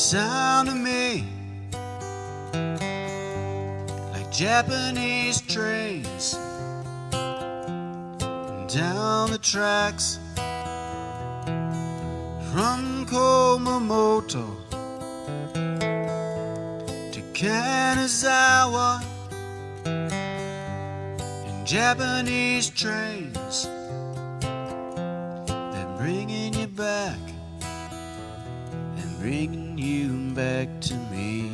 sound to me like Japanese trains down the tracks from Kumamoto to Kanazawa, in Japanese trains, they're bringing you back and bringing you back to me.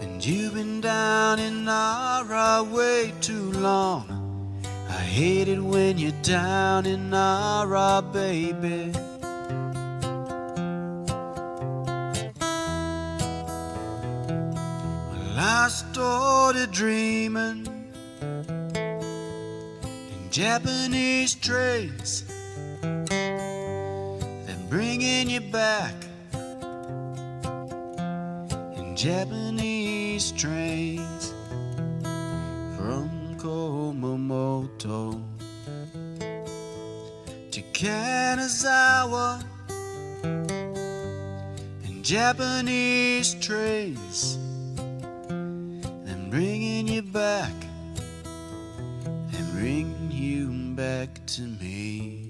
And you've been down in Nara way too long. I hate it when you're down in Nara, baby. Well, I started dreaming in Japanese trains, then bringing you back in Japanese trains from Kumamoto to Kanazawa, in Japanese trains, then bringing you back and bringing you back to me.